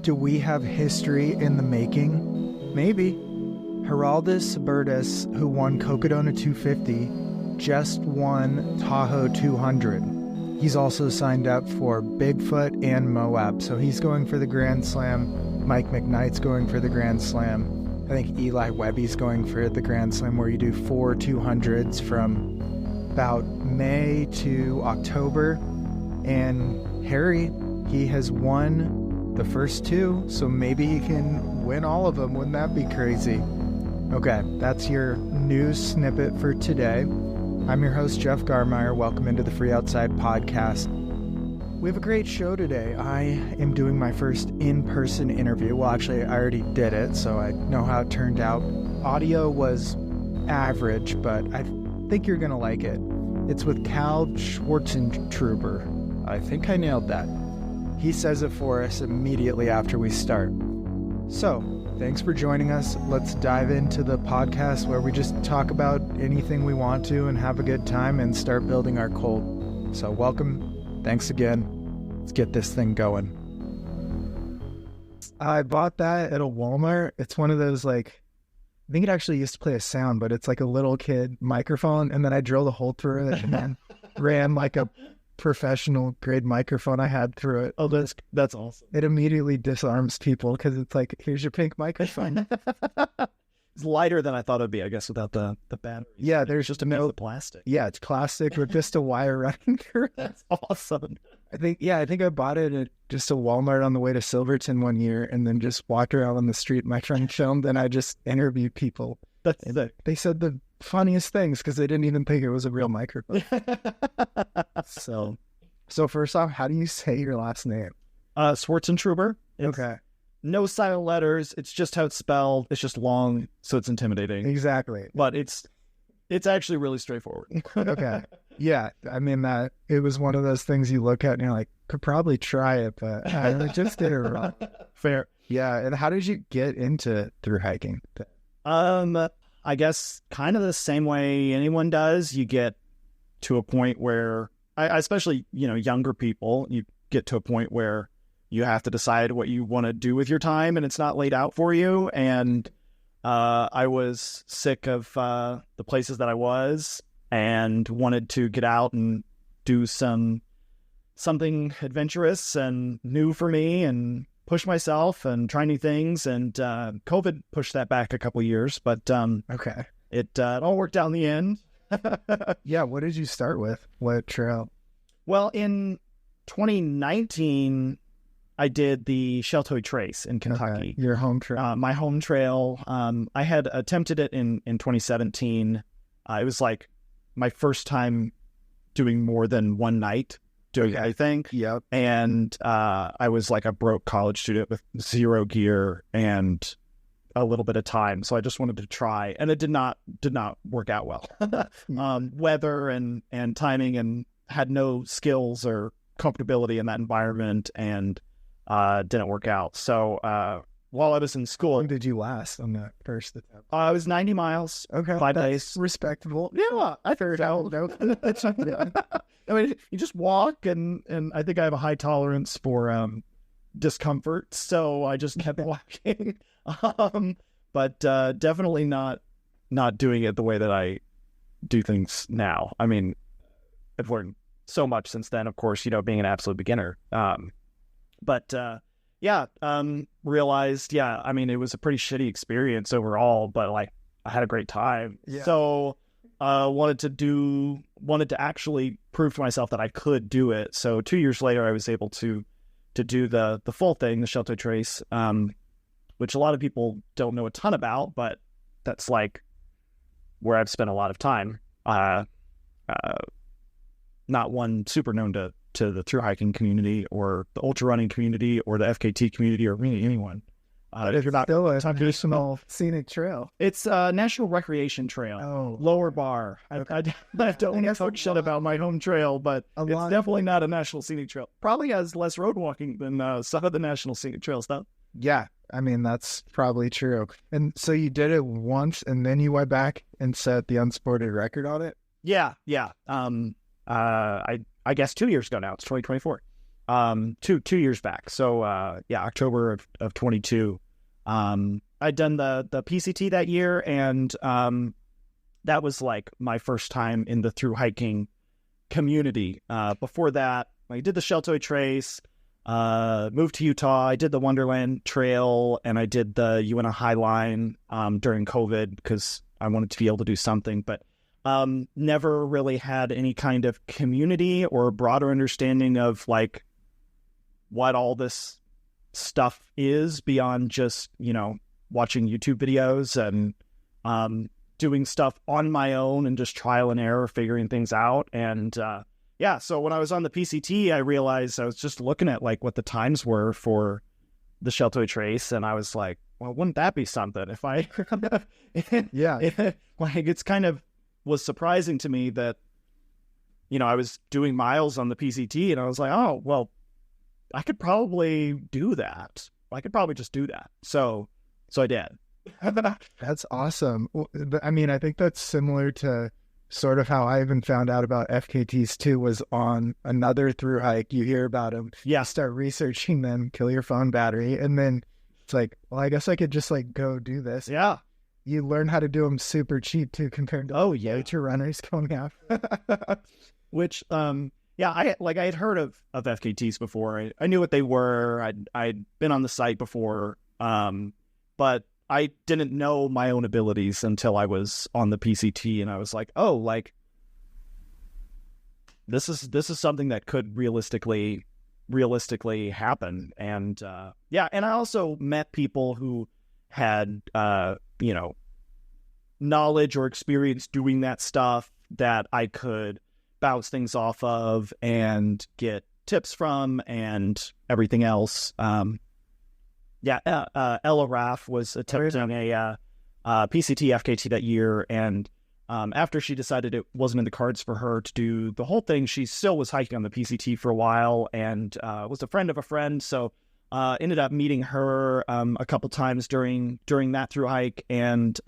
Do we have history in the making? Maybe. Geraldus Bertus, who won Cocodona 250, just won Tahoe 200. He's also signed up for Bigfoot and Moab, so he's going for the Grand Slam. Mike McKnight's going for the Grand Slam. I think Eli Webby's going for the Grand Slam, where you do 4 200s from about May to October. And Harry, he has won the first 2, so maybe he can win all of them. Wouldn't that be crazy? Okay, that's your news snippet for today. I'm your host, Jeff Garmeyer. Welcome into the Free Outside Podcast. We have a great show today. I am doing my first in-person interview. Well, actually, I already did it, so I know how it turned out. Audio was average, but I think you're going to like it. It's with Cal Schwartzentruber. I think I nailed that. He says it for us immediately after we start. So, thanks for joining us. Let's dive into the podcast where we just talk about anything we want to and have a good time and start building our cult. So welcome. Thanks again. Let's get this thing going. I bought that at a Walmart. It's one of those, like, I think it actually used to play a sound, but it's like a little kid microphone. And then I drilled a hole through it and then ran like a professional grade microphone I had through it. Oh, that's awesome. It immediately disarms people because it's like, here's your pink microphone. It's lighter than I thought it'd be, I guess, without the batteries. Yeah, there's just a piece of plastic. Yeah, it's plastic with just a wire running through it. That's awesome. I think I bought it at just a Walmart on the way to Silverton one year and then just walked around on the street. My friend filmed and I just interviewed people. They said the funniest things because they didn't even think it was a real microphone. So first off, how do you say your last name? Swartzentruber. Okay. No silent letters. It's just how it's spelled. It's just long, so it's intimidating. Exactly. But it's actually really straightforward. Okay. Yeah. I mean, it was one of those things you look at and you're like, could probably try it, but I just did it wrong. Fair. Yeah. And how did you get into thru-hiking? I guess kind of the same way anyone does. You get to a point where, especially, younger people, you get to a point where you have to decide what you want to do with your time and it's not laid out for you. And I was sick of the places that I was and wanted to get out and do something adventurous and new for me and push myself and try new things. And COVID pushed that back a couple years, but okay, it all worked out in the end. Yeah. What did you start with? What trail? Well, in 2019, I did the Sheltoe Trace in Kentucky. Okay. Your home trail. My home trail. I had attempted it in 2017. It was like my first time doing more than one night doing anything. Yep. And I was like a broke college student with zero gear and a little bit of time. So I just wanted to try, and it did not work out well. Weather and timing, and had no skills or comfortability in that environment, and didn't work out. So while I was in school... How long did you last on that first attempt? I was 90 miles. Okay. 5 days. Respectable. Yeah, I figured out. I mean, you just walk, and I think I have a high tolerance for discomfort, so I just kept walking. But definitely not doing it the way that I do things now. I mean, I've learned so much since then, of course, being an absolute beginner. Realized, I mean, it was a pretty shitty experience overall, but like I had a great time. Yeah. So wanted to actually prove to myself that I could do it. So 2 years later, I was able to do the full thing, the Sheltoe Trace, which a lot of people don't know a ton about, but that's like where I've spent a lot of time. Not one super known to the thru-hiking community or the ultra running community or the FKT community or really anyone. If you're not still a traditional scenic trail, it's a national recreation trail. Oh, Lower Bar. Okay. I don't want to talk shit about my home trail, but it's definitely not a national scenic trail. Probably has less road walking than some of the national scenic trails, though. Yeah, I mean, that's probably true. And so you did it once, and then you went back and set the unsported record on it? Yeah. I guess 2 years ago now. It's 2024. two years back. So October of 22. I'd done the PCT that year, and that was like my first time in the thru-hiking community. Before that, I did the Sheltoe Trace, moved to Utah. I did the Wonderland Trail, and I did the UNA Highline during COVID because I wanted to be able to do something, but never really had any kind of community or broader understanding of like what all this stuff is beyond just, watching YouTube videos and doing stuff on my own and just trial and error, figuring things out. And so when I was on the PCT, I realized I was just looking at like what the times were for the Sheltoe Trace, and I was like, well, wouldn't that be something if I like it's kind of was surprising to me that I was doing miles on the PCT, and I was like, oh well, I could probably do that. I could probably just do that. So I did. That's awesome. I mean, I think that's similar to sort of how I even found out about FKTs too, was on another thru hike. You hear about them, start researching them, kill your phone battery, and then it's like, well, I guess I could just like go do this. Yeah. You learn how to do them super cheap too, compared to nature runners going out. Which, I had heard of FKTs before. I knew what they were. I'd been on the site before, but I didn't know my own abilities until I was on the PCT, and I was like, oh, like this is something that could realistically happen. And and I also met people who had knowledge or experience doing that stuff that I could bounce things off of and get tips from and everything else. Ella Raff was attempting a PCT FKT that year, and after she decided it wasn't in the cards for her to do the whole thing, she still was hiking on the PCT for a while, and was a friend of a friend, so ended up meeting her a couple times during that thru hike, and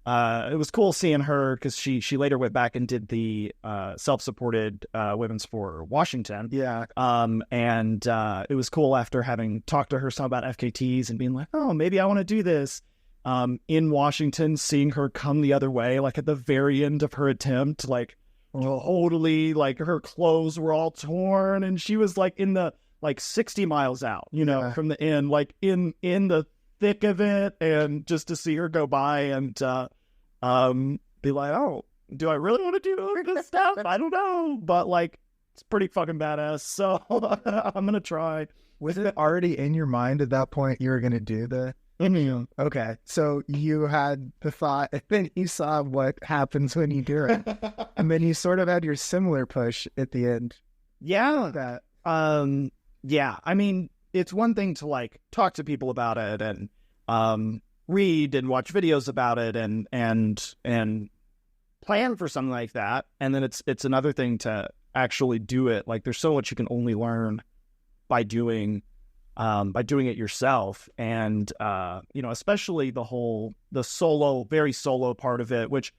it was cool seeing her because she later went back and did the self-supported Women's for Washington. Yeah. And it was cool after having talked to her some about FKTs and being like, oh, maybe I want to do this. In Washington, seeing her come the other way, like at the very end of her attempt, like totally, like her clothes were all torn, and she was like in the 60 miles out, from the end, like in the thick of it, and just to see her go by and be like, oh, do I really want to do this stuff? I don't know, but like it's pretty fucking badass, so I'm gonna try. Was it already in your mind at that point you were gonna do the okay, so you had the thought, and then you saw what happens when you do it, and then you sort of had your similar push at the end. I mean, it's one thing to like talk to people about it and read and watch videos about it and plan for something like that, and then it's another thing to actually do it. Like there's so much you can only learn by doing it yourself, and especially the very solo part of it, which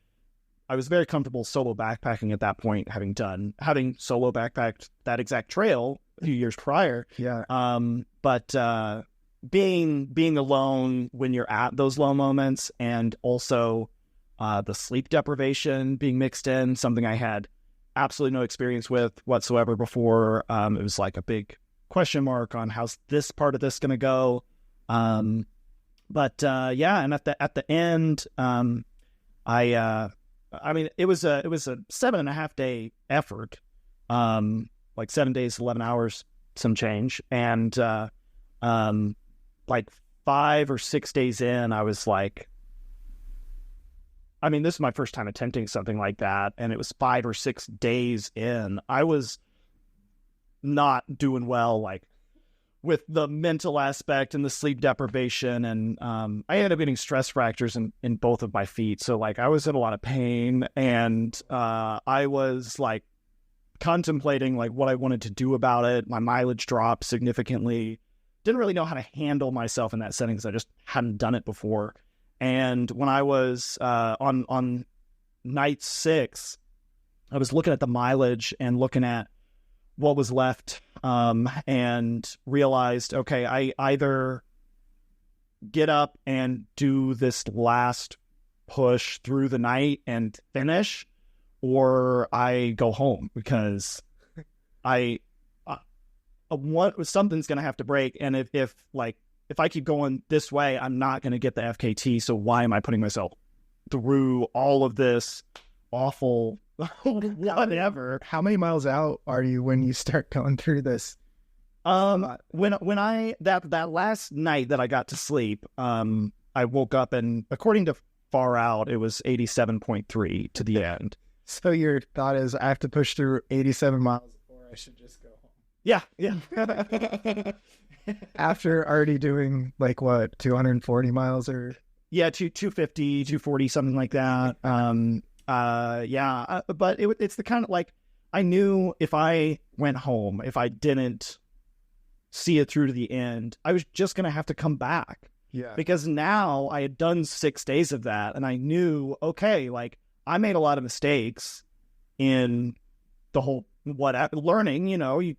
I was very comfortable solo backpacking at that point, having solo backpacked that exact trail a few years prior. Yeah. But being alone when you're at those low moments, and also the sleep deprivation being mixed in, something I had absolutely no experience with whatsoever before. It was like a big question mark on how's this part of this going to go. And at the end, I mean, it was a 7.5 day effort, like 7 days, 11 hours, some change. And, like 5 or 6 days in, I was like, I mean, this is my first time attempting something like that. And it was 5 or 6 days in, I was not doing well, like with the mental aspect and the sleep deprivation. And I ended up getting stress fractures in both of my feet. So like I was in a lot of pain, and I was like contemplating like what I wanted to do about it. My mileage dropped significantly. Didn't really know how to handle myself in that setting because I just hadn't done it before. And when I was on night 6, I was looking at the mileage and looking at what was left and realized, okay, I either get up and do this last push through the night and finish, or I go home, because something's going to have to break. And if I keep going this way, I'm not going to get the FKT. So why am I putting myself through all of this awful whatever? How many miles out are you when you start going through this? When I that last night that I got to sleep, I woke up, and according to Far Out, it was 87.3 to the end. So your thought is, I have to push through 87 miles or I should just go home. Yeah. After already doing 240 miles or... Yeah, 250, 240, something like that. But it's the kind of I knew if I went home, if I didn't see it through to the end, I was just going to have to come back. Yeah. Because now I had done 6 days of that, and I knew, okay, I made a lot of mistakes in the whole learning.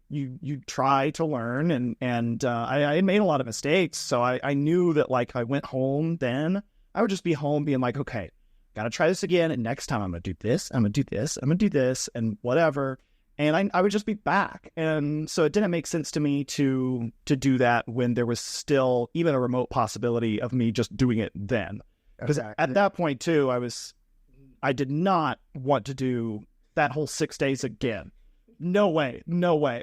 You try to learn, and I made a lot of mistakes. So I knew that I went home, then I would just be home being like, okay, got to try this again. And next time I'm going to do this, I'm going to do this, I'm going to do this, and whatever. And I would just be back. And so it didn't make sense to me to do that when there was still even a remote possibility of me just doing it then. Because at that point too, I did not want to do that whole 6 days again. No way.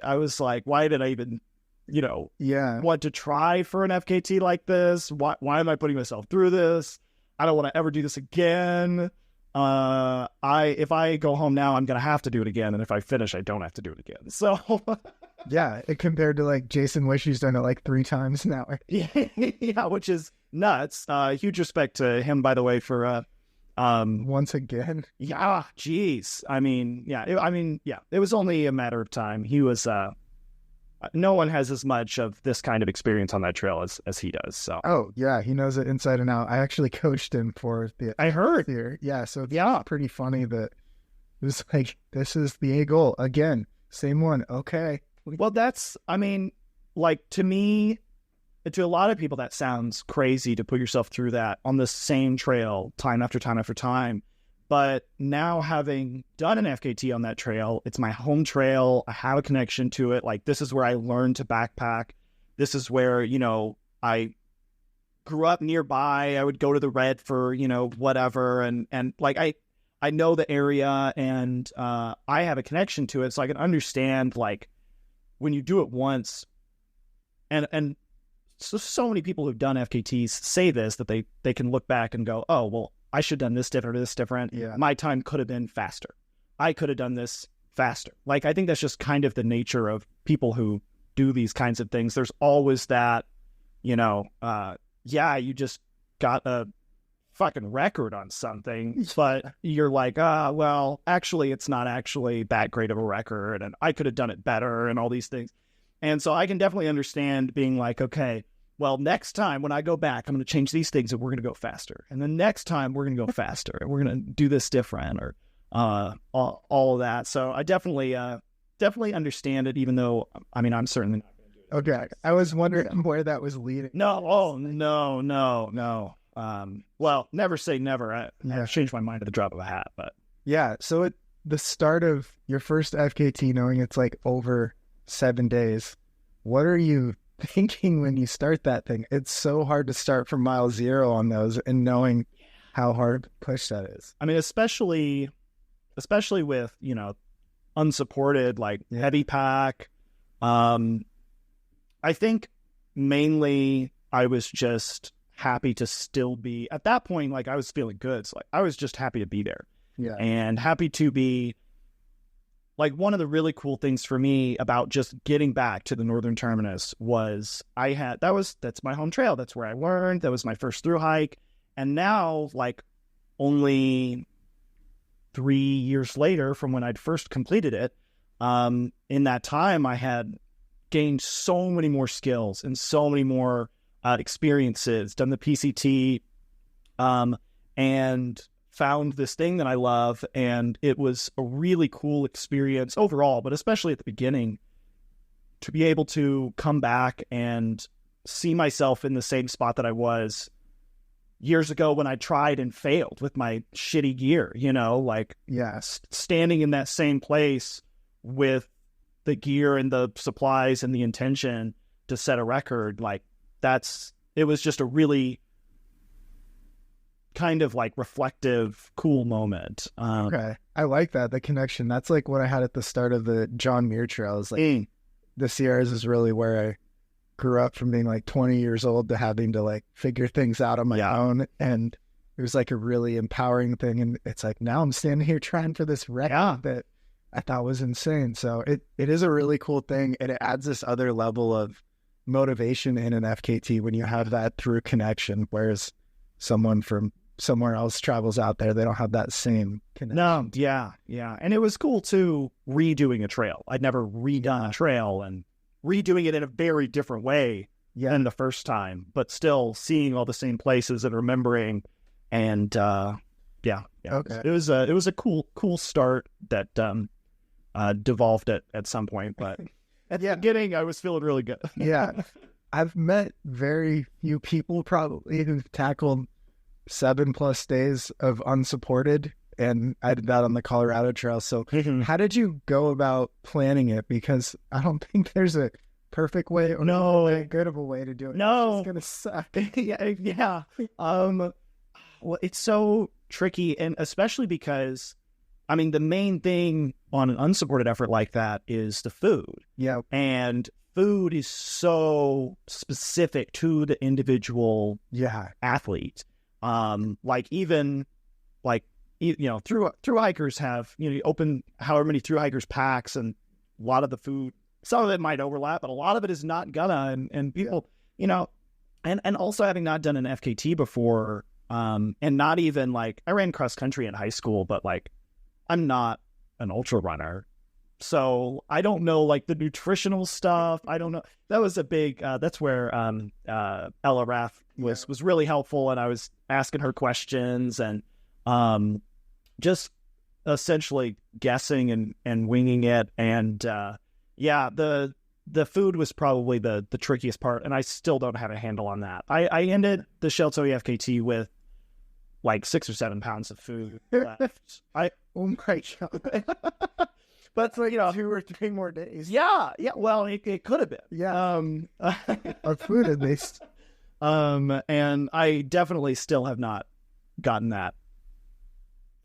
I was like, why did I even, want to try for an FKT like this? Why am I putting myself through this? I don't want to ever do this again. If I go home now, I'm going to have to do it again. And if I finish, I don't have to do it again. So yeah, compared to Jason Wishy's done it 3 times now. Yeah, which is nuts. Huge respect to him, by the way, for, once again. Yeah. Geez. It was only a matter of time. He was, no one has as much of this kind of experience on that trail as he does. So. Oh yeah, he knows it inside and out. I actually coached him for I heard here. Yeah, so it's pretty funny that it was this is the A goal again, same one. Okay. Well, that's to me, to a lot of people, that sounds crazy to put yourself through that on the same trail time after time after time. But now, having done an FKT on that trail, it's my home trail. I have a connection to it. This is where I learned to backpack. This is where, I grew up nearby. I would go to the Red for, whatever. And I know the area, and I have a connection to it. So I can understand, when you do it once, and so many people who've done FKTs say this, that they can look back and go, oh, well, I should have done this different or this different. Yeah. My time could have been faster. I could have done this faster. I think that's just kind of the nature of people who do these kinds of things. There's always that, you you just got a fucking record on something, but you're well, actually, it's not actually that great of a record, and I could have done it better, and all these things. And so I can definitely understand being okay, well, next time when I go back, I'm going to change these things and we're going to go faster. And then next time we're going to go faster and we're going to do this different, or all of that. So I definitely understand it, even though, I'm certainly not going to do it. Okay. I was wondering where that was leading. No. Oh, no. Well, never say never. I changed my mind at the drop of a hat, but. Yeah. So at the start of your first FKT, knowing it's over 7 days, what are you thinking when you start that thing? It's so hard to start from mile 0 on those, and knowing how hard to push that is. Especially with, unsupported, heavy pack. I think mainly I was just happy to still be at that point. I was feeling good. So I was just happy to be there. Yeah. And happy to be one of the really cool things for me about just getting back to the northern terminus was that's my home trail. That's where I learned. That was my first through hike. And now, only 3 years later from when I'd first completed it, in that time I had gained so many more skills and so many more experiences, done the PCT, and found this thing that I love. And it was a really cool experience overall, but especially at the beginning, to be able to come back and see myself in the same spot that I was years ago when I tried and failed with my shitty gear, like standing in that same place with the gear and the supplies and the intention to set a record. Like it was just a really kind of like reflective, cool moment. Okay. I like that. The connection. That's like what I had at the start of the John Muir Trail. Is like the Sierras is really where I grew up, from being like 20 years old to having to like figure things out on my own. And it was like a really empowering thing. And it's like, now I'm standing here trying for this record that I thought was insane. So it is a really cool thing. And it adds this other level of motivation in an FKT when you have that through connection, whereas someone from somewhere else travels out there, they don't have that same connection. No, yeah. And it was cool too, redoing a trail. I'd never redone a trail, and redoing it in a very different way than the first time, but still seeing all the same places and remembering. And okay. It was a cool start that devolved at some point, but at the beginning I was feeling really good. Yeah. I've met very few people probably who've tackled 7+ days of unsupported, and I did that on the Colorado Trail. So how did you go about planning it? Because I don't think there's a perfect way or a good of a way to do it. No. It's gonna suck. yeah. Well, it's so tricky, and especially because, I mean, the main thing on an unsupported effort like that is the food. Yeah. And food is so specific to the individual athlete. Thru-hikers have, you open however many thru-hikers packs, and a lot of the food, some of it might overlap, but a lot of it is not gonna, and people, and also having not done an FKT before, and not even like, I ran cross country in high school, but like, I'm not an ultra runner. So I don't know like the nutritional stuff. I don't know. That was a big, that's where Ella Raff was really helpful. And I was asking her questions and just essentially guessing and winging it. And the food was probably the trickiest part. And I still don't have a handle on that. I ended the Shelto FKT with like 6 or 7 pounds of food left. Oh my God. But 2 or 3 more days. Yeah. Well, it could have been. Yeah. Our food at least. And I definitely still have not gotten that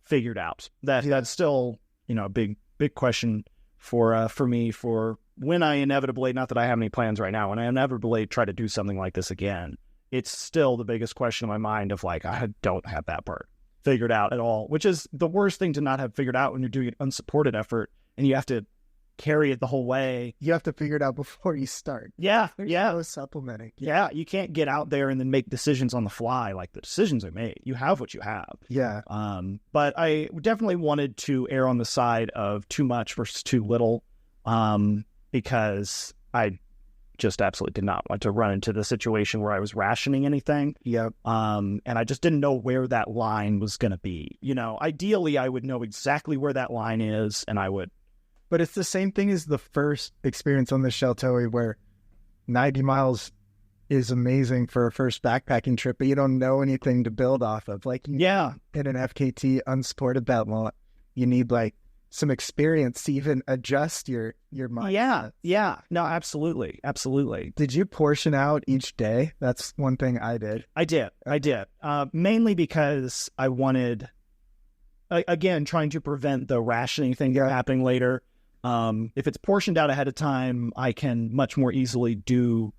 figured out. That's still, a big question for me for when I inevitably, not that I have any plans right now, when I inevitably try to do something like this again. It's still the biggest question in my mind of like, I don't have that part figured out at all, which is the worst thing to not have figured out when you're doing an unsupported effort and you have to carry it the whole way. You have to figure it out before you start. Yeah. There's no supplementing. Yeah. You can't get out there and then make decisions on the fly. Like the decisions are made. You have what you have. Yeah. But I definitely wanted to err on the side of too much versus too little, because I just absolutely did not want to run into the situation where I was rationing anything. Yeah. And I just didn't know where that line was going to be. Ideally I would know exactly where that line is, and I would. But it's the same thing as the first experience on the Shelto, where 90 miles is amazing for a first backpacking trip, but you don't know anything to build off of. Like, in an FKT unsupported that long, you need like some experience to even adjust your mind. Yeah. No, absolutely. Did you portion out each day? That's one thing I did. I did. Mainly because I wanted, again, trying to prevent the rationing thing happening later. If it's portioned out ahead of time, I can much more easily do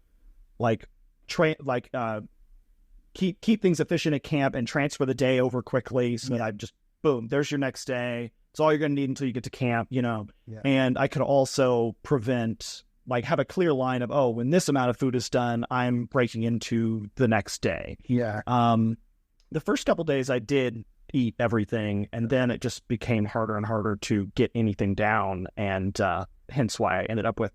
keep things efficient at camp and transfer the day over quickly. So that I just, boom, there's your next day. It's all you're going to need until you get to camp, and I could also prevent, have a clear line of, when this amount of food is done, I'm breaking into the next day. Yeah. The first couple days I did eat everything, and then it just became harder and harder to get anything down, and hence why I ended up with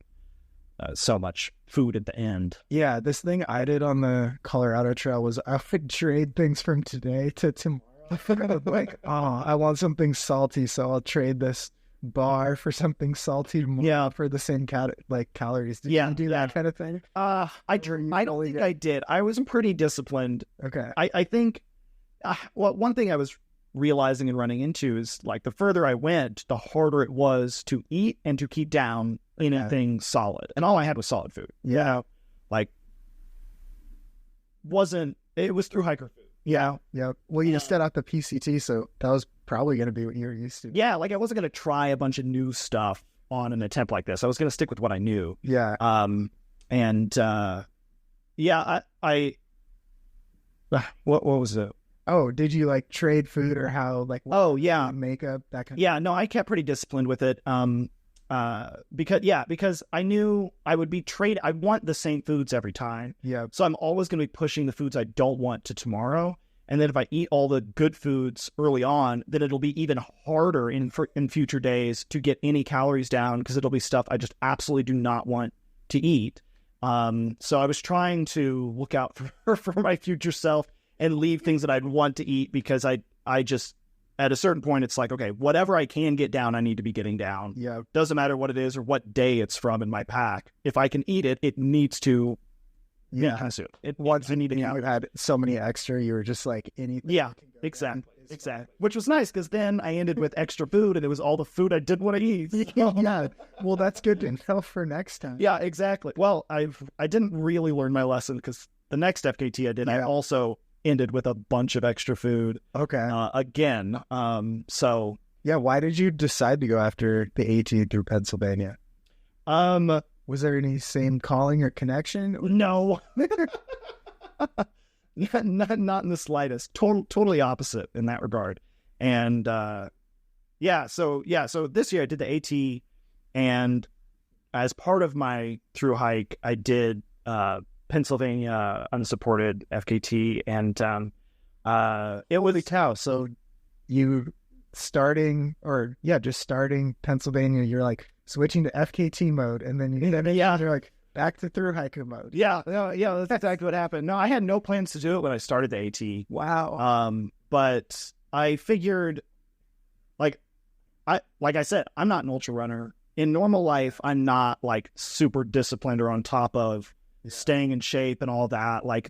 so much food at the end. Yeah, this thing I did on the Colorado Trail was I would trade things from today to tomorrow. I want something salty, so I'll trade this bar for something salty more for the same calories. Did you do that kind of thing? I don't think I did. I was pretty disciplined. Okay. I think, well, one thing I was realizing and running into is like the further I went, the harder it was to eat and to keep down anything solid. And all I had was solid food. Yeah. Like, it was thru-hiker food. Yeah. Yeah. Well, you just set out the PCT, so that was probably going to be what you were used to. Yeah. Like I wasn't going to try a bunch of new stuff on an attempt like this. I was going to stick with what I knew. Yeah. What was it? Oh, did you like trade food or how makeup, that kind of Yeah, no, I kept pretty disciplined with it. Because I knew I would be I want the same foods every time. Yeah. So I'm always going to be pushing the foods I don't want to tomorrow. And then if I eat all the good foods early on, then it'll be even harder in future days to get any calories down because it'll be stuff I just absolutely do not want to eat. So I was trying to look out for my future self and leave things that I'd want to eat because I just, at a certain point, it's like, okay, whatever I can get down, I need to be getting down. Yeah. Doesn't matter what it is or what day it's from in my pack. If I can eat it, it needs to be consumed. Once you had so many extra, you were just like anything. Yeah, exactly. Which was nice because then I ended with extra food and it was all the food I didn't want to eat. Yeah. Well, that's good to know for next time. Yeah, exactly. Well, I didn't really learn my lesson because the next FKT I did, I also ended with a bunch of extra food. Okay. Again. So yeah, why did you decide to go after the AT through Pennsylvania? Was there any same calling or connection? No. not in the slightest. Totally opposite in that regard. And so this year I did the AT, and as part of my thru hike, I did Pennsylvania unsupported FKT, and it was Tahoe. So you starting Pennsylvania, you're like switching to FKT mode, and then you're like back to thru hiker mode. Yeah, that's exactly what happened. No, I had no plans to do it when I started the AT. Wow. But I figured, like I said, I'm not an ultra runner. In normal life, I'm not like super disciplined or on top of staying in shape and all that. Like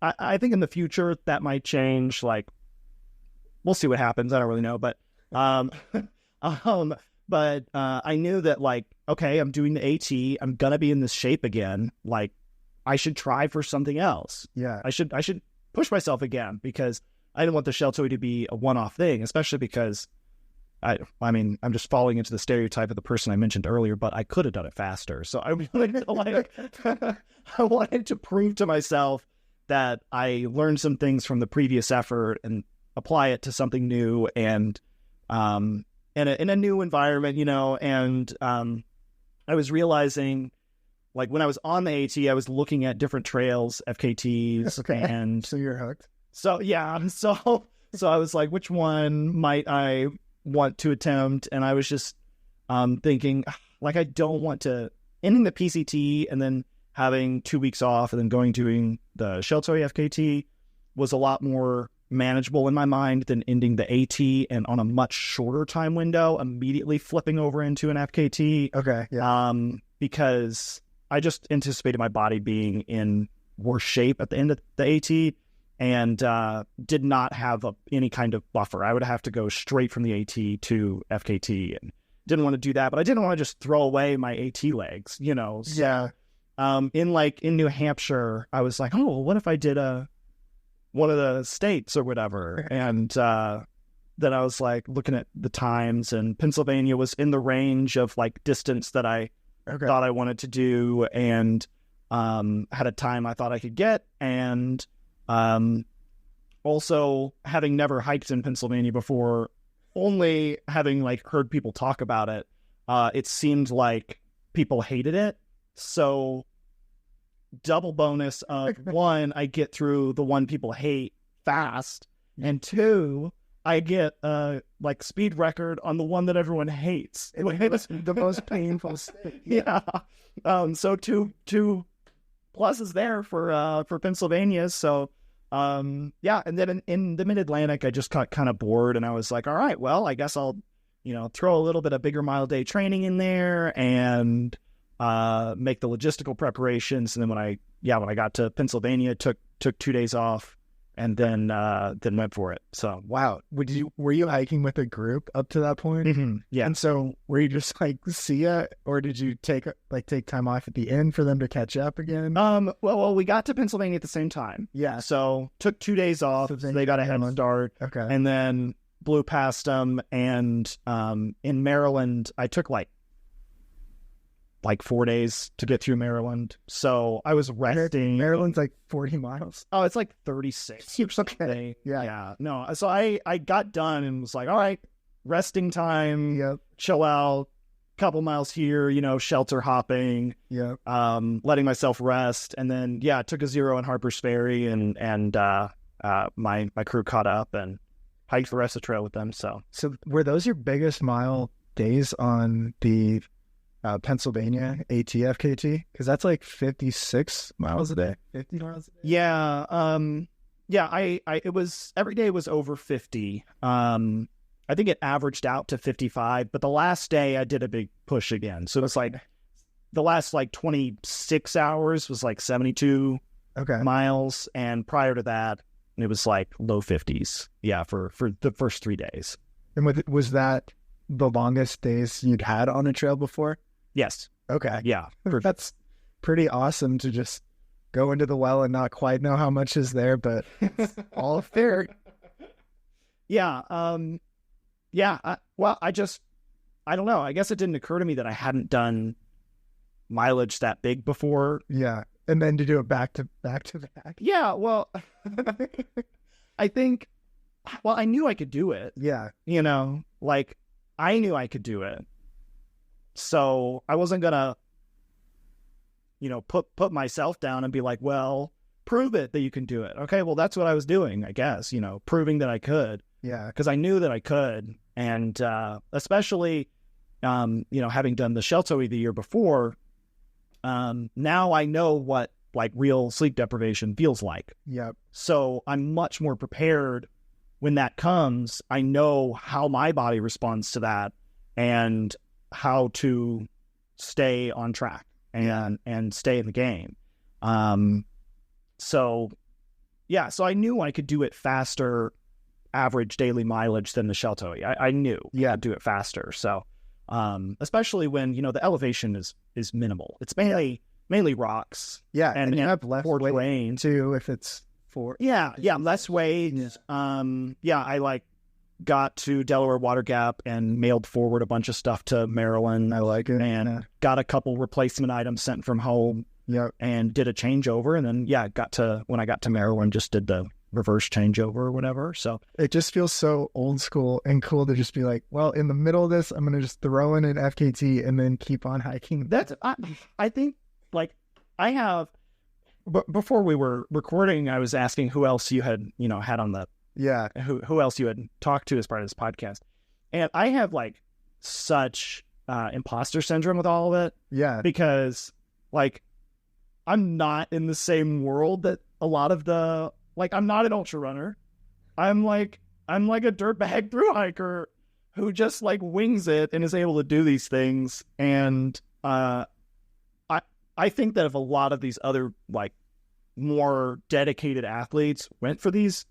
I think in the future that might change. Like we'll see what happens. I don't really know, but I knew that like, okay, I'm doing the AT. I'm gonna be in this shape again. Like I should try for something else. Yeah, I should push myself again because I didn't want the Sheltoe to be a one-off thing, especially because I mean, I'm just falling into the stereotype of the person I mentioned earlier, but I could have done it faster. So I wanted to, I wanted to prove to myself that I learned some things from the previous effort and apply it to something new and in a new environment, and I was realizing, like, when I was on the AT, I was looking at different trails, FKTs, okay. And so you're hooked. So yeah, so I was like, which one might I want to attempt? And I was just thinking, like, I don't want to ending the PCT and then having 2 weeks off and then doing the Sheltoe FKT was a lot more manageable in my mind than ending the AT and on a much shorter time window immediately flipping over into an FKT. Okay. Yeah. Because I just anticipated my body being in worse shape at the end of the AT and did not have any kind of buffer. I would have to go straight from the AT to FKT and didn't want to do that, but I didn't want to just throw away my AT legs, So, yeah. In New Hampshire, I was like, oh, well, what if I did one of the states or whatever? And then I was like looking at the times, and Pennsylvania was in the range of like distance that I thought I wanted to do, and had a time I thought I could get. And also having never hiked in Pennsylvania before, only having like heard people talk about it, it seemed like people hated it. So double bonus of one, I get through the one people hate fast, and two, I get like speed record on the one that everyone hates. It was the most painful state. Yeah. So two pluses there for Pennsylvania. So and then in the Mid-Atlantic, I just got kind of bored, and I was like, all right, well, I guess I'll throw a little bit of bigger mile day training in there and make the logistical preparations. And then when I got to Pennsylvania, took 2 days off and then went for it. So wow. Were you hiking with a group up to that point? mm-hmm. Yeah. And so were you just like, see ya? Or did you take time off at the end for them to catch up again? Well, we got to Pennsylvania at the same time. Yeah. So took 2 days off. So they got a head start. Okay. And then blew past them. And in Maryland, I took like 4 days to get through Maryland. So I was resting. Maryland's like 40 miles. Oh, it's like 36. Okay. Yeah. No. So I got done and was like, all right, resting time. Yep. Chill out. Couple miles here, shelter hopping. Yep. Letting myself rest. And then, I took a 0 in Harper's Ferry and my crew caught up and hiked the rest of the trail with them. So were those your biggest mile days on the Pennsylvania FKT? Because that's like 56 miles a day. 50 miles a day. Yeah. It was every day was over 50. I think it averaged out to 55, but the last day I did a big push again. So it's like the last 26 hours was 72 miles, and prior to that it was low 50s. Yeah, for the first 3 days. And was that the longest days you'd had on a trail before? Yes. Okay. Yeah. That's pretty awesome to just go into the well and not quite know how much is there, but it's all fair. Yeah. I don't know. I guess it didn't occur to me that I hadn't done mileage that big before. Yeah. And then to do it back to back. Yeah. Well, I think, I knew I could do it. Yeah. I knew I could do it. So I wasn't gonna, put myself down and be like, well, prove it that you can do it. Okay, well, that's what I was doing, I guess, proving that I could. Yeah. Because I knew that I could. And especially, having done the Sheltoe the year before, now I know what real sleep deprivation feels like. Yep. So I'm much more prepared when that comes. I know how my body responds to that and how to stay on track and stay in the game. So I knew I could do it faster, average daily mileage than the Sheltoe. I knew I'd do it faster. So, especially when, the elevation is minimal. It's mainly rocks. Yeah. And you have less weight terrain too, if it's for. Yeah. Less weight. Yeah. I got to Delaware Water Gap and mailed forward a bunch of stuff to Maryland. I like it. And got a couple replacement items sent from home. Yep. And did a changeover. And then, when I got to Maryland, just did the reverse changeover or whatever. So it just feels so old school and cool to just be like, well, in the middle of this, I'm going to just throw in an FKT and then keep on hiking. I think I have, but before we were recording, I was asking who else you had, had on the, who else you had talked to as part of this podcast. And I have such imposter syndrome with all of it. Yeah. Because I'm not in the same world that a lot of the, I'm not an ultra runner. I'm like a dirtbag thru hiker who just wings it and is able to do these things. And I think that if a lot of these other more dedicated athletes went for these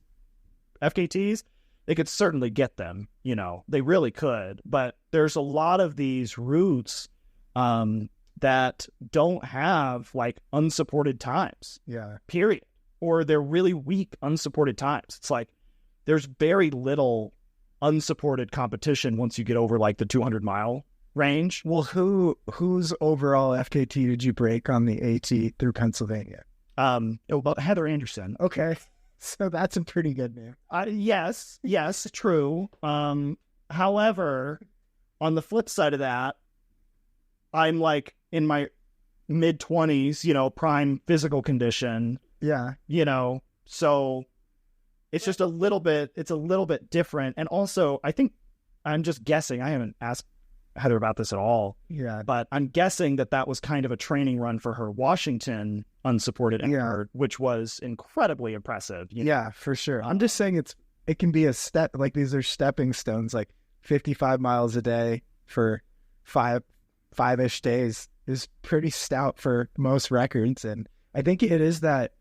FKTs, they could certainly get them. They really could. But there's a lot of these routes that don't have unsupported times. Yeah. Period. Or they're really weak unsupported times. It's there's very little unsupported competition once you get over the 200-mile range. Well, whose overall FKT did you break on the AT through Pennsylvania? Heather Anderson. Okay. So that's a pretty good name. Yes, true. However, on the flip side of that, I'm in my mid-20s, prime physical condition. Yeah. So it's just a little bit different. And also, I think I'm just guessing, I haven't asked Heather about this at all. Yeah. But I'm guessing that was kind of a training run for her Washington unsupported effort, which was incredibly impressive. Yeah, for sure. I'm just saying it can be a step, these are stepping stones. 55 miles a day for five-ish days is pretty stout for most records. And I think it is that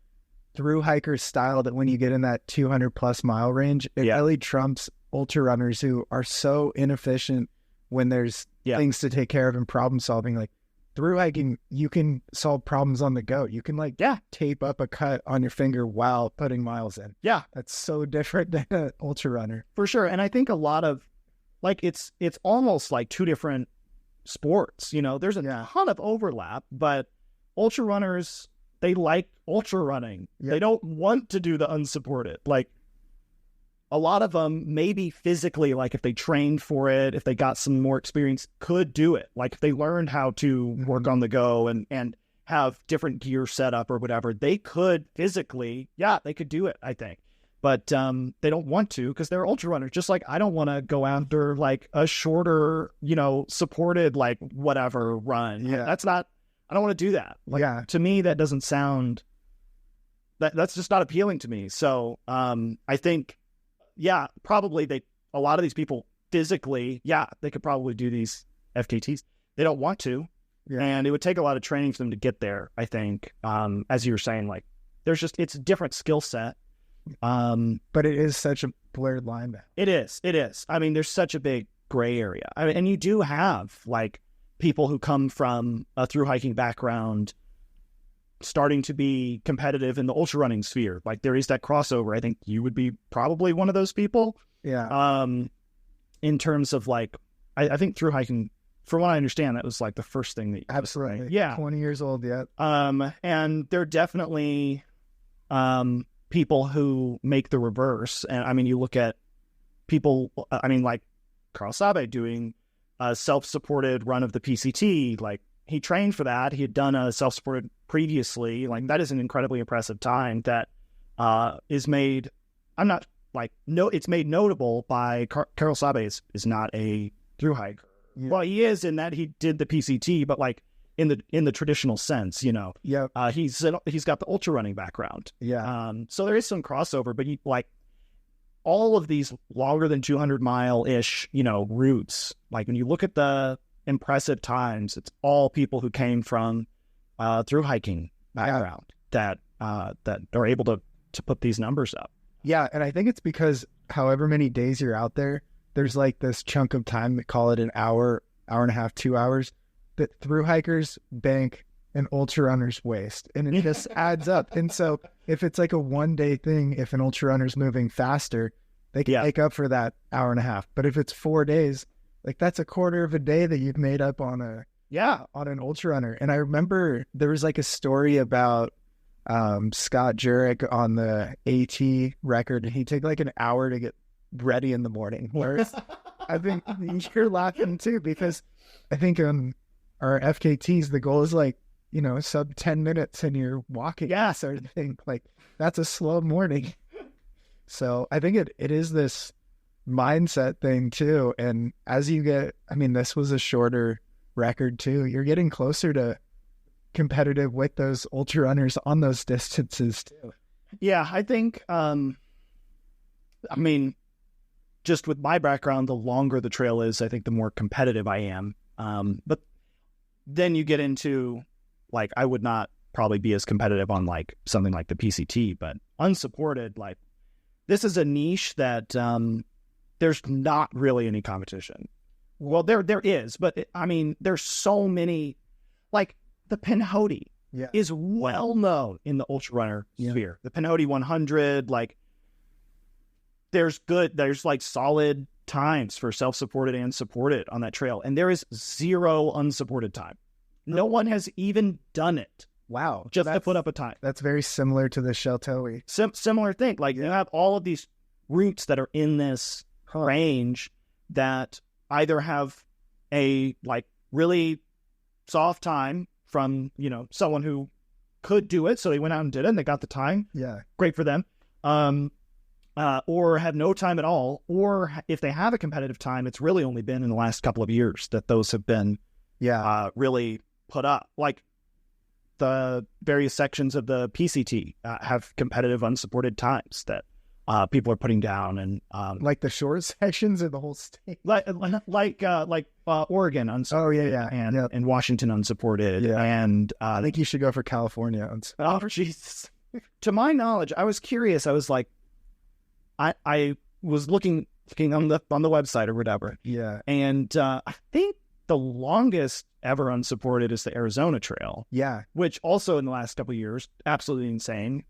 thru-hiker style that when you get in that 200 plus mile range, it really trumps ultra runners who are so inefficient when there's things to take care of and problem solving. Like thru-hiking, you can solve problems on the go. You can tape up a cut on your finger while putting miles in. Yeah. That's so different than an ultra runner. For sure. And I think a lot of it's almost like two different sports. There's a ton of overlap, but ultra runners, they like ultra running. They don't want to do the unsupported. Like a lot of them, maybe physically, like if they trained for it, if they got some more experience, could do it. Like if they learned how to work on the go and have different gear set up or whatever, they could physically, they could do it, I think. But they don't want to because they're ultra runners. Just like I don't want to go after like a shorter, supported like whatever run. Yeah, I don't want to do that. Like to me, that doesn't sound. That's just not appealing to me. So I think, probably a lot of these people physically, they could probably do these FKTs. They don't want to, and it would take a lot of training for them to get there. I think, as you were saying, like it's a different skill set. But it is such a blurred line now. It is. I mean, there's such a big gray area. I mean, and you do have like people who come from a thru-hiking background starting to be competitive in the ultra running sphere. Like there is that crossover. I think you would be probably one of those people. Yeah. In terms of like, I think thru-hiking, from what I understand, that was like the first thing that you absolutely. Did, right? 20 years old yet. And they're definitely people who make the reverse. And I mean, you look at people, I mean, like Carl Sabe doing a self-supported run of the PCT. Like he trained for that. He had done a self-supported previously. Like that is an incredibly impressive time that is made. It's made notable by Carl Sabe is not a thru-hiker. Yeah. Well, he is in that he did the PCT, but like in the traditional sense, he's got the ultra running background. Yeah. So there is some crossover, but like all of these longer than 200 mile ish, routes, like when you look at the impressive times, it's all people who came from thru-hiking background that are able to put these numbers up. Yeah. And I think it's because however many days you're out there, there's like this chunk of time, they call it an hour and a half, 2 hours, that thru-hikers bank and ultra runners waste, and it just adds up. And so if it's like a 1 day thing, if an ultra runner's moving faster, they can make up for that hour and a half. But if it's 4 days, like that's a quarter of a day that you've made up on an ultra runner. And I remember there was like a story about Scott Jurek on the AT record, and he'd take like an hour to get ready in the morning. Whereas I think you're laughing too, because I think our FKTs, the goal is like, sub 10 minutes and you're walking. Yeah. Sort of thing. Like that's a slow morning. So I think it is this mindset thing too. And as you get, I mean, this was a shorter record too. You're getting closer to competitive with those ultra runners on those distances too. Yeah. I think, just with my background, the longer the trail is, I think the more competitive I am. But then you get into like, I would not probably be as competitive on like something like the PCT, but unsupported, like this is a niche that there's not really any competition. Well, there is, but there's so many, like the Pinhoti is well known in the ultra runner sphere. The Pinhoti 100, like there's like solid times for self-supported and supported on that trail. And there is zero unsupported time. No one has even done it. Wow. Just to put up a time. That's very similar to the Sheltoe. Similar thing. Like you have all of these routes that are in this range that either have a like really soft time from, someone who could do it. So they went out and did it and they got the time. Yeah. Great for them. Or have no time at all. Or if they have a competitive time, it's really only been in the last couple of years that those have been really put up. Like the various sections of the PCT have competitive unsupported times that people are putting down, and like the short sections of the whole state, like Oregon unsupported, and Washington unsupported, and I think you should go for California. Oh, Jesus! To my knowledge, I was curious. I was like, I was looking on the website or whatever, and I think the longest ever unsupported is the Arizona Trail, which also in the last couple of years, absolutely insane,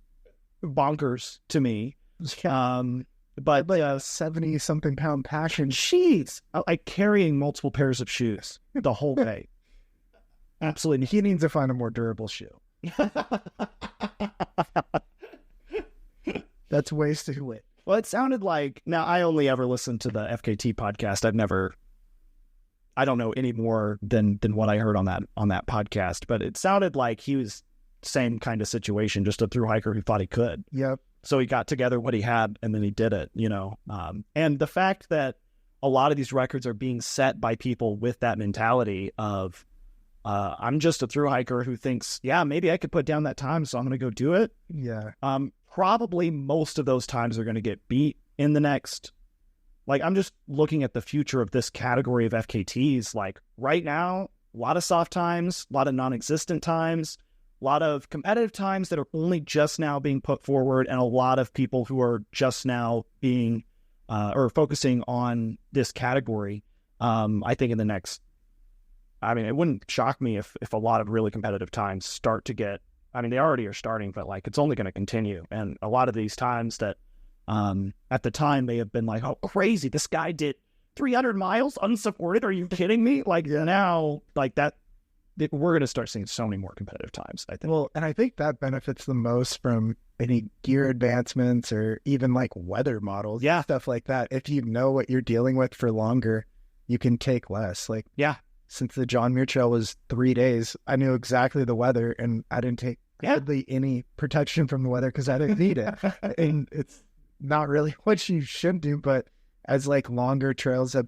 bonkers to me. But like a 70-something pound package. Jeez, like carrying multiple pairs of shoes the whole day. Absolutely. He needs to find a more durable shoe. That's ways to it. Well, it sounded like, now I only ever listened to the FKT podcast. I don't know any more than what I heard on that podcast, but it sounded like he was same kind of situation, just a thru hiker who thought he could. Yep. So he got together what he had and then he did it, and the fact that a lot of these records are being set by people with that mentality of, I'm just a thru hiker who thinks, maybe I could put down that time, so I'm going to go do it. Yeah. Probably most of those times are going to get beat in the next, like, I'm just looking at the future of this category of FKTs. Like right now, a lot of soft times, a lot of non-existent times, a lot of competitive times that are only just now being put forward, and a lot of people who are just now being or focusing on this category. I think in the next, it wouldn't shock me if a lot of really competitive times start to get, they already are starting, but like it's only going to continue. And a lot of these times that at the time may have been like, oh, crazy, this guy did 300 miles unsupported. Are you kidding me? Like now, like that, we're going to start seeing so many more competitive times, I think. Well, and I think that benefits the most from any gear advancements or even like weather models, stuff like that. If you know what you're dealing with for longer, you can take less. Like, since the John Muir Trail was 3 days, I knew exactly the weather, and I didn't take hardly any protection from the weather because I didn't need it. And it's not really what you should do, but as like longer trails have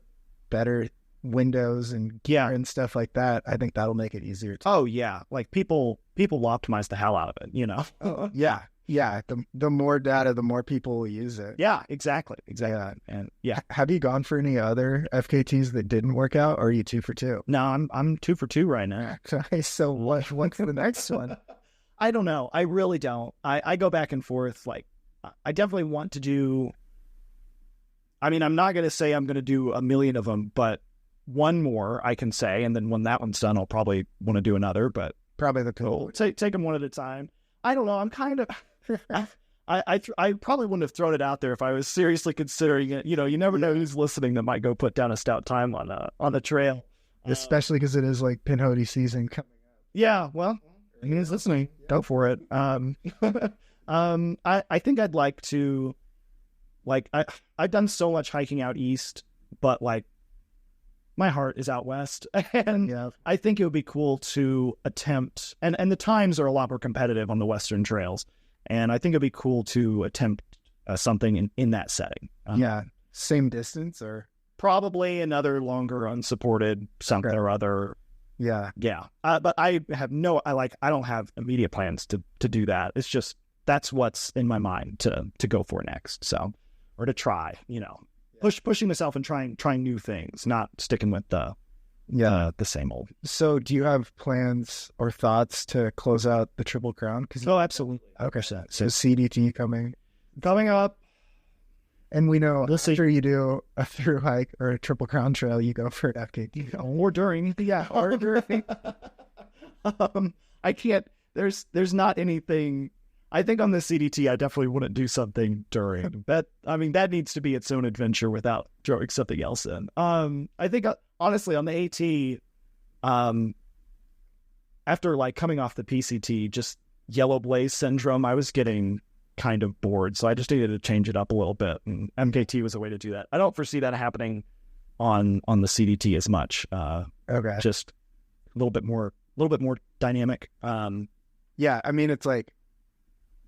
better windows and gear and stuff like that, I think that'll make it easier too. Oh yeah, like people optimize the hell out of it, the more data, the more people will use it. Exactly. And have you gone for any other FKTs that didn't work out, or are you 2 for 2? No, I'm 2 for 2 right now. Okay, so what's the next one? I don't know. I really don't. I go back and forth. Like, I definitely want to do, I'm not going to say I'm going to do a million of them, but one more I can say, and then when that one's done, I'll probably want to do another, but probably the cool. Take them one at a time. I don't know. I'm kind of, I probably wouldn't have thrown it out there if I was seriously considering it. You never know who's listening that might go put down a stout time on a trail. Especially because it is like pinhoti season coming up. Yeah, well, he's listening. Go for it. I think I'd like to, like, I've done so much hiking out east, but like my heart is out west, and I think it would be cool to attempt, and the times are a lot more competitive on the western trails, and I think it'd be cool to attempt something in that setting. Same distance or probably another longer unsupported something or other. But I have I don't have immediate plans to do that. It's just that's what's in my mind to go for next. So, or to try, pushing myself and trying new things, not sticking with the same old. So do you have plans or thoughts to close out the Triple Crown? Oh, absolutely. Okay. So CDT coming up. And we know after you do a thru hike or a Triple Crown Trail, you go for an FKT. Or during. Or during. I can't, there's not anything. I think on the CDT, I definitely wouldn't do something during. That needs to be its own adventure without throwing something else in. I think, honestly, on the AT, after like coming off the PCT, just yellow blaze syndrome, I was getting kind of bored. So I just needed to change it up a little bit. And MKT was a way to do that. I don't foresee that happening on the CDT as much. Okay. Just a little bit more dynamic. It's like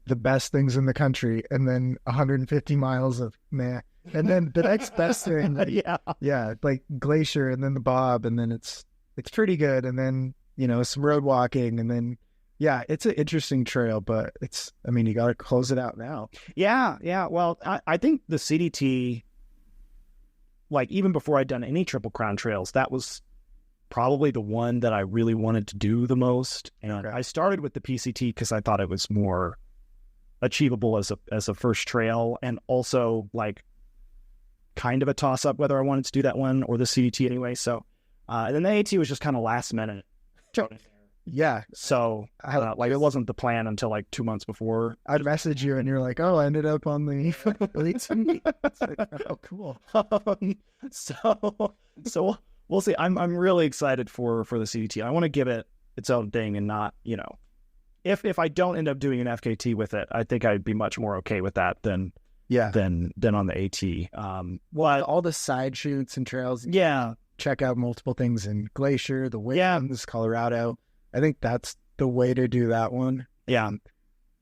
the best things in the country, and then 150 miles of meh, and then the next best thing, like Glacier, and then the Bob, and then it's pretty good, and then some road walking, and then Yeah, it's an interesting trail, but you got to close it out now. Yeah. Well, I think the CDT, like even before I'd done any Triple Crown trails, that was probably the one that I really wanted to do the most. And okay. I started with the PCT because I thought it was more achievable as a first trail, and also like kind of a toss up whether I wanted to do that one or the CDT anyway. So, and then the AT was just kind of last minute. Yeah. So like it wasn't the plan until like 2 months before. I'd message you and you're like, oh, I ended up on the it's like, oh, cool. So we'll see. I'm really excited for the CDT. I want to give it its own thing and not, if I don't end up doing an FKT with it, I think I'd be much more okay with that than on the AT. Well, all the side shoots and trails. Yeah. Check out multiple things in Glacier, the Winds, Colorado. I think that's the way to do that one. Yeah.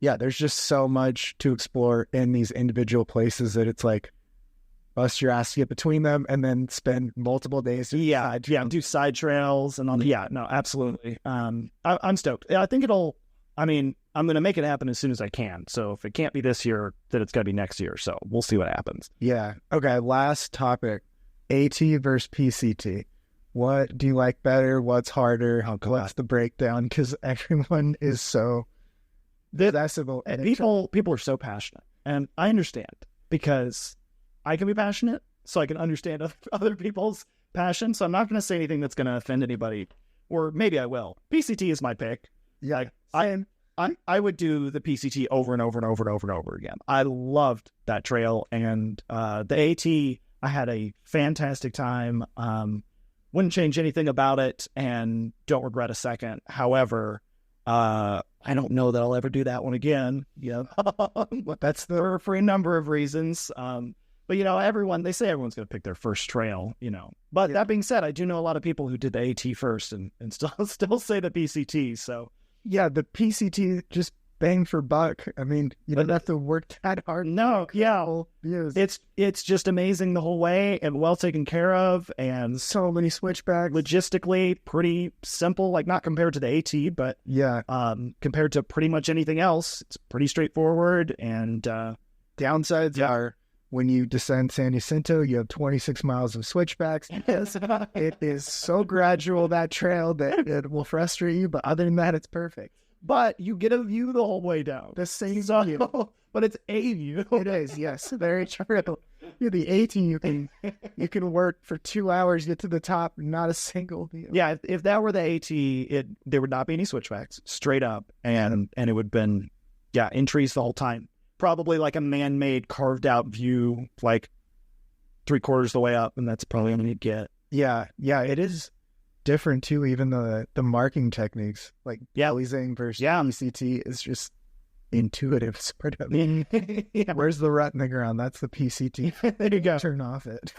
Yeah, there's just so much to explore in these individual places that it's like bust your ass to get between them and then spend multiple days. Do side trails and all that. Yeah, no, absolutely. I'm stoked. I think I'm going to make it happen as soon as I can. So if it can't be this year, then it's got to be next year. So we'll see what happens. Yeah. Okay, last topic. AT versus PCT. What do you like better? What's harder? What's the breakdown? Because everyone is so accessible. And people are so passionate. And I understand, because I can be passionate, so I can understand other people's passion. So I'm not going to say anything that's going to offend anybody. Or maybe I will. PCT is my pick. Yeah. I would do the PCT over and over and over and over and over again. I loved that trail. And the AT, I had a fantastic time. Wouldn't change anything about it and don't regret a second. However, I don't know that I'll ever do that one again. That's for a number of reasons. But they say everyone's going to pick their first trail, But that being said, I do know a lot of people who did the AT first and still say the PCT. So yeah, the PCT just bang for buck. You don't have to work that hard. No, yeah. It's just amazing the whole way and well taken care of, and so many switchbacks. Logistically pretty simple, like not compared to the AT, but compared to pretty much anything else, it's pretty straightforward. And downsides are when you descend San Jacinto, you have 26 miles of switchbacks. It is so gradual, that trail, that it will frustrate you, but other than that, it's perfect. But you get a view the whole way down. The same view. But it's a view. It is, yes. Very true. Yeah, the 18, you can work for 2 hours, get to the top, not a single view. Yeah, if that were the AT, there would not be any switchbacks, straight up. And it would have been, in trees the whole time. Probably like a man-made, carved-out view, like 3/4 the way up, and that's probably what you'd get. Yeah, it is different too. Even the marking techniques, like Blazing versus PCT, is just intuitive sort of. Where's the rut in the ground? That's the PCT. There you go. Turn off it.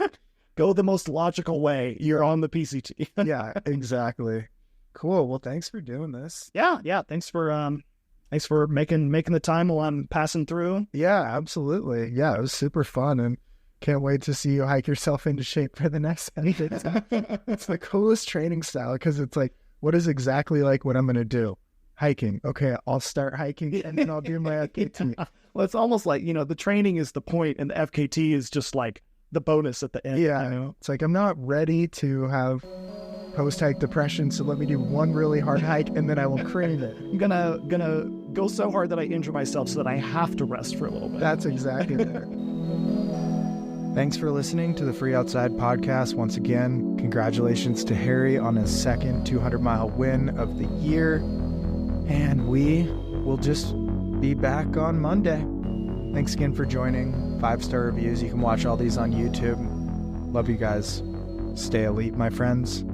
Go the most logical way. You're on the PCT. Yeah, exactly. Cool. Well, thanks for doing this. Yeah. Thanks for making the time while I'm passing through. Yeah, absolutely. Yeah, it was super fun, and can't wait to see you hike yourself into shape for the next edit. It's the coolest training style, because it's like, what is exactly like what I'm going to do? Hiking. Okay, I'll start hiking, and then I'll do my FKT. Well, it's almost like, the training is the point, and the FKT is just like the bonus at the end. Yeah, it's like, I'm not ready to have post-hike depression, so let me do one really hard hike, and then I will crave it. I'm gonna go so hard that I injure myself so that I have to rest for a little bit. That's exactly there. Thanks for listening to the Free Outside podcast. Once again, congratulations to Harry on his second 200-mile win of the year. And we will just be back on Monday. Thanks again for joining. 5-star reviews. You can watch all these on YouTube. Love you guys. Stay elite, my friends.